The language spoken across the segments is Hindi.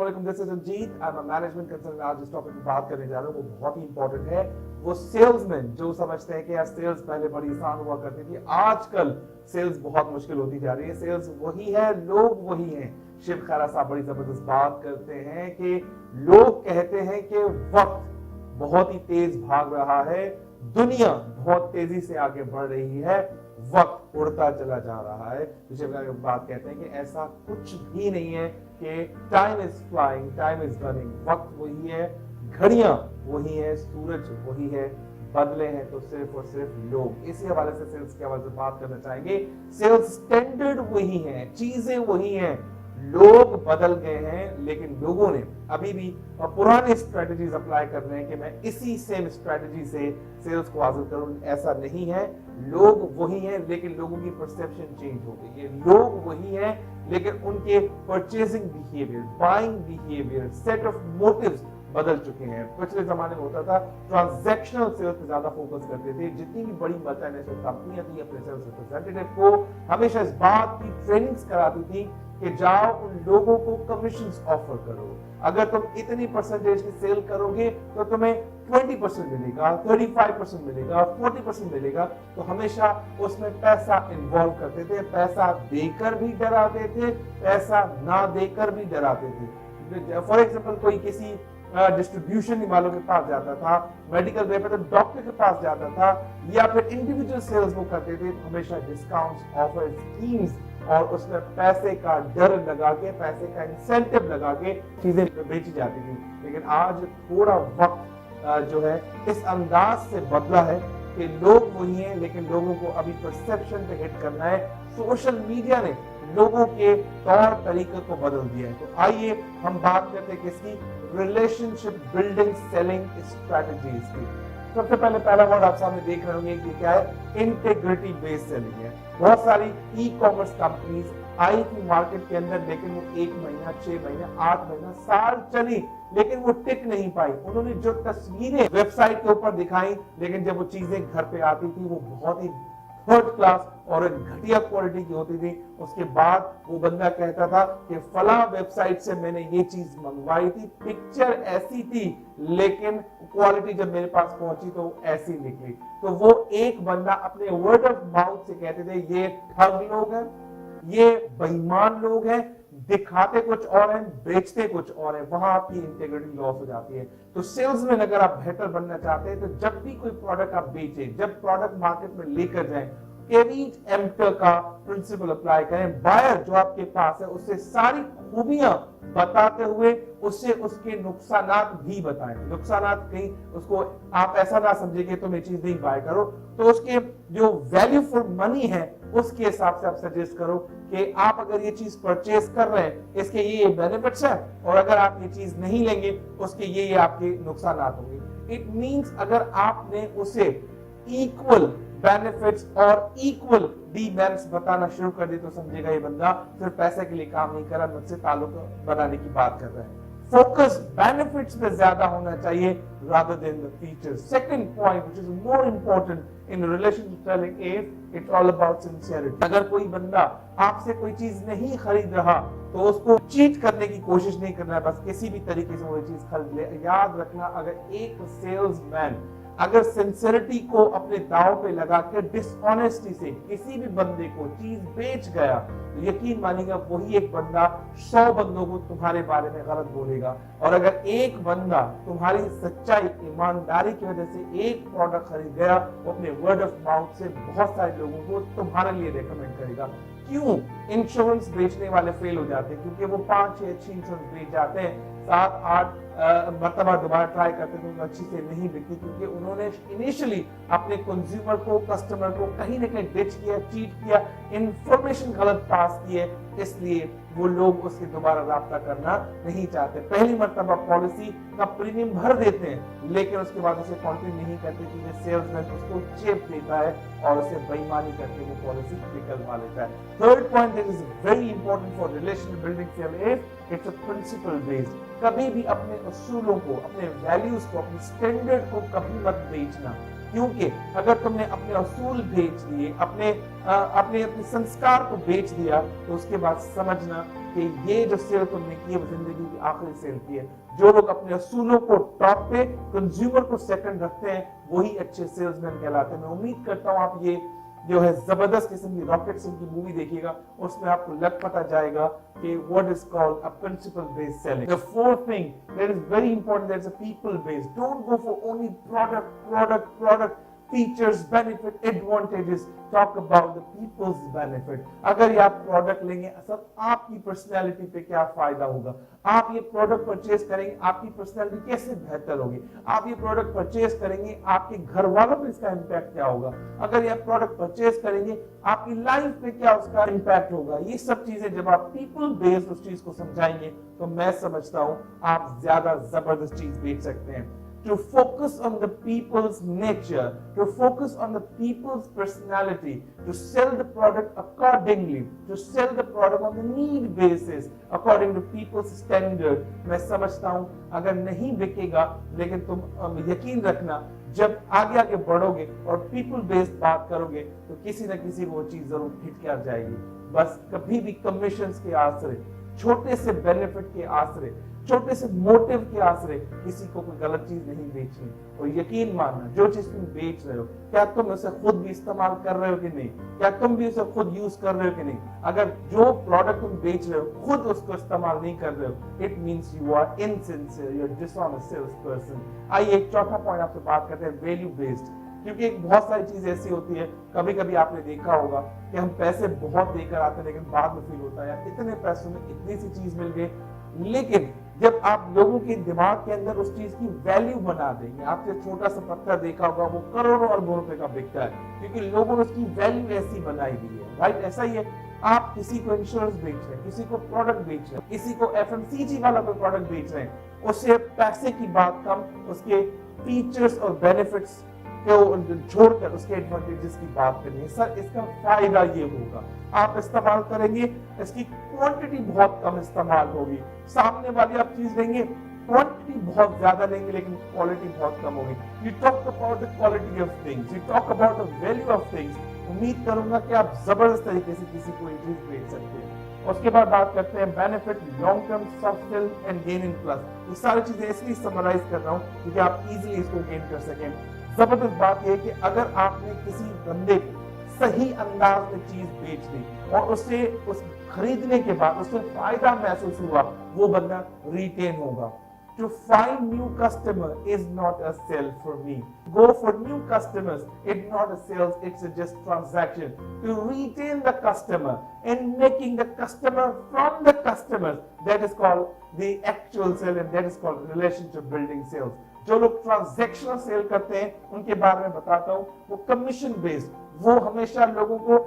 अस्सलाम वालेकुम, this is Ranjeet. I am a management consultant. आज जिस टॉपिक की बात करने जा रहा हूँ वो बहुत ही इंपॉर्टेंट है। वो सेल्समैन जो समझते हैं कि यार सेल्स पहले बड़ी आसान हुआ करती थी, आजकल सेल्स बहुत मुश्किल होती जा रही है। सेल्स वही है, लोग वही हैं। शिव खैरा साहब बड़ी जबरदस्त बात करते हैं कि लोग कहते हैं कि वक्त बहुत ही तेज भाग रहा है, दुनिया बहुत तेजी से आगे बढ़ रही है, वक्त उड़ता चला जा रहा है। बात कहते हैं कि ऐसा कुछ भी नहीं है कि time is flying, time is running. वक्त वही है, घड़ियां वही है, सूरज वही है, बदले हैं तो सिर्फ और सिर्फ लोग। इसी हवाले से सेल्स के हवाले से बात करना चाहेंगे। सेल्स स्टैंडर्ड वही है, चीजें वही हैं, लोग बदल गए हैं, लेकिन लोगों ने अभी भी पुराने स्ट्रेटजीज अप्लाई कर रहे हैं कि मैं इसी सेम स्ट्रेटजी से सेल्स को हासिल करूं। ऐसा नहीं है, लोग वही हैं लेकिन लोगों की परसेप्शन चेंज हो गई है। लोग वही हैं लेकिन उनके purchasing behaviour, buying behaviour, set of motives बदल चुके हैं। पिछले जमाने में होता था ट्रांजैक्शनल सेल्स पे ज्यादा फोकस करते थे। जितनी भी बड़ी मल्टीनेशनल कंपनियां थी अपने सेल्स रिप्रेजेंटेटिव को हमेशा इस बात की ट्रेनिंग्स कराती थी कि जाओ उन लोगों को कमीशंस ऑफर करो। अगर तुम इतनी परसेंटेज की सेल करोगे तो तुम्हें 20% मिलेगा, 35% मिलेगा, 40% मिलेगा। तो हमेशा उसमें पैसा इन्वॉल्व करते थे, पैसा देकर भी डराते थे, पैसा ना देकर भी डराते थे। फॉर एग्जाम्पल कोई किसी डिस्ट्रीब्यूशन वालों के पास जाता था, मेडिकल रिप्रेजेंटेटिव डॉक्टर के पास जाता था, या फिर इंडिविजुअल सेल्स वो करते थे, हमेशा डिस्काउंट्स, ऑफर, स्कीम्स और उसमें पैसे का डर लगा के, पैसे का इंसेंटिव लगा के चीजें बेची जाती थी। लेकिन आज थोड़ा वक्त जो है इस अंदाज से बदला है कि लोग वही हैं लेकिन लोगों को अभी परसेप्शन पे हिट करना है। सोशल मीडिया ने लोगों के तौर तरीके को बदल दिया है। तो आइए हम बात करते हैं किसकी, रिलेशनशिप बिल्डिंग सेलिंग स्ट्रेटजीज की। सबसे पहले पहला वर्ड आप सामने देख रहे होंगे कि क्या है, इंटीग्रिटी बेस्ड सेलिंग है। बहुत सारी ई कॉमर्स कंपनीज आई थी मार्केट के अंदर, लेकिन वो 1 महीना, 6 महीना, 8 महीना, साल चली, लेकिन वो टिक नहीं पाई। उन्होंने जो तस्वीरें वेबसाइट के ऊपर दिखाई, लेकिन जब वो चीजें घर पे आती थी वो बहुत ही थर्ड क्लास और घटिया क्वालिटी की होती थी। उसके बाद वो बंदा कहता था कि फला वेबसाइट से मैंने ये चीज मंगवाई थी, पिक्चर ऐसी थी लेकिन क्वालिटी जब मेरे पास पहुंची तो ऐसी निकली। तो वो एक बंदा अपने वर्ड ऑफ माउथ से कहते थे ये ठग लोग हैं, ये बेईमान लोग हैं, दिखाते कुछ और हैं, बेचते कुछ और हैं। वहां आपकी इंटीग्रिटी लॉस हो जाती है। तो सेल्समैन अगर आप बेहतर बनना चाहते हैं तो जब भी कोई प्रोडक्ट आप बेचें, जब प्रोडक्ट मार्केट में लेकर जाएं, कैरीट एम्प्टर का प्रिंसिपल अप्लाई करें। बायर जो आपके पास है उससे सारी खूबियां बताते हुए उससे उसके नुकसानात भी बताएं। नुकसानात कहीं उसको आप ऐसा ना समझे कि तुम ये चीज नहीं बाय करो, तो उसके जो वैल्यू फॉर मनी है उसके हिसाब से आप सजेस्ट करो कि आप अगर ये चीज परचेज कर रहे हैं इसके ये बेनिफिट्स है, और अगर आप ये चीज नहीं लेंगे उसके ये आपके नुकसानात होंगे। इट मींस अगर आपने उसे इक्वल बेनिफिट्स और इक्वल डीमेरिट्स बताना शुरू कर दे तो समझेगा ये बंदा सिर्फ पैसे के लिए काम नहीं कर रहा, मुझसे ताल्लुक बनाने की बात कर रहा है। फोकस बेनिफिट्स पे ज्यादा होना चाहिए rather than the features. Second point, which is more important in relationship selling, is it's all about sincerity. अगर कोई बंदा आपसे कोई चीज नहीं खरीद रहा तो उसको चीट करने की कोशिश नहीं करना है, बस किसी भी तरीके से वो चीज खरीद ले। याद रखना, अगर एक सेल्समैन अगर सिंसियरिटी को अपने दांव पे लगा के डिसऑनेस्टी से किसी भी बंदे को चीज बेच गया तो यकीन मानिएगा वही एक बंदा 100 बंदों को तुम्हारे बारे में गलत बोलेगा। और अगर एक बंदा तुम्हारी सच्चाई, ईमानदारी की वजह से एक प्रोडक्ट खरीद गया, वो अपने वर्ड ऑफ माउथ से बहुत सारे लोगों को तुम्हारे लिए रेकमेंड करेगा। क्यों इंश्योरेंस बेचने वाले फेल हो जाते हैं? क्योंकि वो 5 या 6 इंश्योरेंस बेच जाते हैं, 7-8 मरतबा दोबारा ट्राई करते थे तो अच्छी से नहीं बिकती, क्योंकि उन्होंने इनिशियली अपने कंज्यूमर को, कस्टमर को कहीं ना कहीं डिच किया, चीट किया, इंफॉर्मेशन गलत पास की है, इसलिए वो लोग उससे दोबारा राब्ता करना नहीं चाहते। पहली मरतबा पॉलिसी का प्रीमियम भर देते हैं लेकिन उसके बाद उसे कंटिन्यू नहीं करते क्योंकि सेल्समैन उसको चेप देता है और उसे बेईमानी करके वो पॉलिसी निकलवा लेता है। Third point that is very important for relation building sell is it's a principle based. कभी भी अपने असूलों को, अपने वैल्यूज को, अपने स्टैंडर्ड को कभी मत बेचना, क्योंकि अगर तुमने अपने असूल बेच दिए, अपने संस्कार को बेच दिया तो उसके बाद समझना कि ये जो सेल तुमने की है वो जिंदगी की आखिरी सेल की है। जो लोग अपने असूलों को टॉप पे, कंज्यूमर को सेकंड रखते हैं, वही अच्छे सेल्समैन कहलाते हैं। मैं उम्मीद करता हूँ आप ये जो है जबरदस्त किस्म की रॉकेट सिंह की मूवी देखिएगा, उसमें आपको लग पता जाएगा कि what is called a principle based selling. The fourth thing that is very important, that is a people based. Don't go for only product features, benefit, advantages, talk about the people's benefit. अगर ये आप प्रोडक्ट लेंगे, असल आपकी पर्सनैलिटी पे क्या फायदा होगा, आप ये प्रोडक्ट परचेज करेंगे, आपकी पर्सनैलिटी कैसे बेहतर होगी, आप ये प्रोडक्ट परचेज करेंगे, आपके घर वालों पे इसका इम्पैक्ट क्या होगा, अगर ये प्रोडक्ट परचेज करेंगे आपकी लाइफ पे क्या उसका इम्पैक्ट होगा। ये सब चीजें जब आप पीपल बेस्ड उस चीज को समझाएंगे तो मैं समझता हूं आप ज्यादा जबरदस्त चीज बेच सकते हैं। To focus on the people's nature, to focus on the people's personality, to sell the product accordingly, to sell the product on the need basis, according to people's standard। मैं समझता हूं अगर नहीं बिकेगा, लेकिन तुम यकीन रखना जब आगे आगे बढ़ोगे और पीपल बेस्ड बात करोगे तो किसी न किसी वो चीज जरूर हिट कर जाएगी। बस कभी भी कमीशन के आश्रय, छोटे से बेनिफिट के आश्रय, छोटे से मोटिव के आश्रय किसी को कोई गलत चीज नहीं बेचनी। और यकीन मानना जो चीज तुम बेच रहे हो, क्या तुम उसे खुद भी इस्तेमाल कर रहे हो कि नहीं, क्या तुम भी उसे खुद यूज कर रहे हो कि नहीं। अगर जो प्रोडक्ट तुम बेच रहे हो खुद उसको इस्तेमाल नहीं कर रहे हो, it means you are insincere, you are dishonest sales person. आइए एक चौथा पॉइंट आपसे बात करते हैं, वैल्यू बेस्ड। क्योंकि बहुत सारी चीज ऐसी होती है, कभी कभी आपने देखा होगा कि हम पैसे बहुत देकर आते हैं लेकिन बाद में फील होता है यार इतने पैसों में इतनी सी चीज मिल गई। लेकिन जब आप लोगों के दिमाग के अंदर उस चीज की वैल्यू बना देंगे, आपने छोटा सा पत्थर देखा होगा वो करोड़ों अरबों रुपए का बिकता है क्योंकि लोगों ने उसकी वैल्यू ऐसी बनाई दी है। राइट, ऐसा ही है। आप किसी को इंश्योरेंस बेच रहे हैं, किसी को प्रोडक्ट बेच रहे हैं, किसी को एफएमसीजी वाला कोई प्रोडक्ट बेच रहे हैं, उससे पैसे की बात कम, उसके फीचर्स और बेनिफिट्स को छोड़कर उसके एडवांटेजेस की बात करनी है। सर इसका फायदा ये होगा, आप इस्तेमाल करेंगे, इसकी क्वांटिटी बहुत कम इस्तेमाल होगी। सामने वाली आप चीज लेंगे, क्वांटिटी बहुत ज्यादा लेंगे लेकिन क्वालिटी बहुत कम होगी। You talk about the quality of things, you talk about the value of things. उम्मीद करूंगा कि आप जबरदस्त तरीके से किसी को चीज बेच सकते हैं। उसके बाद बात करते हैं benefit, long term, soft sell and gain in plus. ये सारी चीजें इसलिए समराइज कर रहा हूँ क्योंकि आप इजीली इसको गेन कर सकें। जबरदस्त बात यह कि अगर आपने किसी बंदे को सही अंदाज में चीज बेच दी और उससे उस खरीदने के बाद उससे फायदा महसूस हुआ, वो बंदा रिटेन होगा। To find new customer is not a sell for me. Go for new customers. It's not a sales, it's a just transaction. To retain the customer and making the customer from the customers, that is called the actual sale and that is called relationship building sales. जो लोग ट्रांजैक्शनल सेल करते हैं उनके बारे में बताता हूं, वो कमीशन बेस्ड, वो हमेशा लोगों को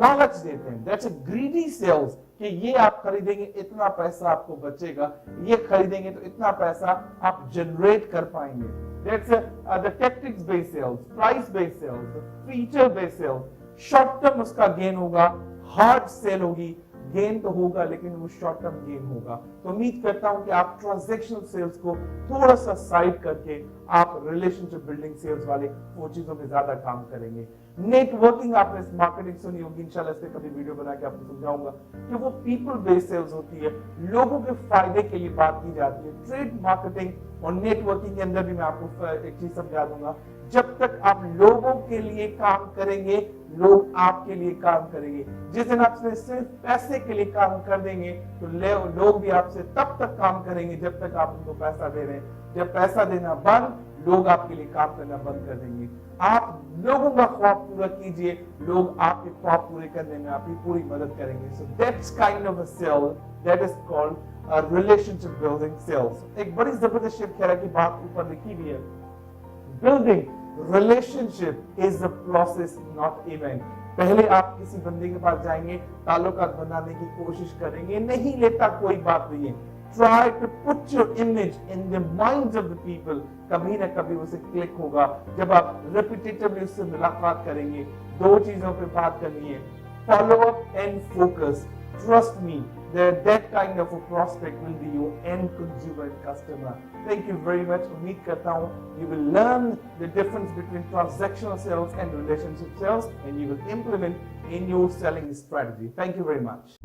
लालच देते हैं। दैट्स अ ग्रीडी सेल्स कि ये आप खरीदेंगे इतना पैसा आपको बचेगा, ये खरीदेंगे तो इतना पैसा आप जनरेट कर पाएंगे। That's the tactics based sales, price based sales, feature based sales. Short term उसका गेन होगा, हार्ड सेल होगी, गेन तो होगा लेकिन वो शॉर्ट टर्म गेन होगा। तो उम्मीद करता हूं कि आप ट्रांजैक्शनल सेल्स को थोड़ा सा साइड करके आप रिलेशनशिप बिल्डिंग सेल्स वाले वो चीजों में ज्यादा काम करेंगे। नेटवर्किंग आपने मार्केटिंग सुनी होगी, इंशाल्लाह इस पे कभी वीडियो बना के आपको समझाऊंगा कि वो पीपल बेस्ड सेल्स होती है, लोगों के फायदे के लिए बात की जाती है। ट्रेड मार्केटिंग और नेटवर्किंग के अंदर भी मैं आपको एक चीज समझा दूंगा, जब तक आप लोगों के लिए काम करेंगे लोग आपके लिए काम करेंगे। जिस दिन आप सिर्फ पैसे के लिए काम कर देंगे तो लोग भी आपसे तब तक काम करेंगे जब तक आप उनको पैसा दे रहे हैं। जब पैसा देना बंद, लोग आपके लिए काम करना बंद कर देंगे। आप लोगों का ख्वाब पूरा कीजिए, लोग आपके ख्वाब पूरे करने में आपकी पूरी मदद करेंगे। So that's kind of a sell that is called relationship building sales. एक बड़ी जबरदस्त शेर खेरा की बात ऊपर लिखी हुई है, building relationship is the process not event. पहले आप किसी बंदे के पास जाएंगे, ताल्लुकात बनाने की कोशिश करेंगे, नहीं लेता कोई बात नहीं है। Try to put your image in the minds of the people. कभी ना कभी उसे क्लिक होगा जब आप repetitively उससे मुलाकात करेंगे। दो चीजों पे बात करनी है, follow up and focus. Trust me, that kind of a prospect will be your end consumer and customer. Thank you very much. उम्मीद करता हूँ you will learn the difference between transactional sales and relationship sales and you will implement in your selling strategy. Thank you very much.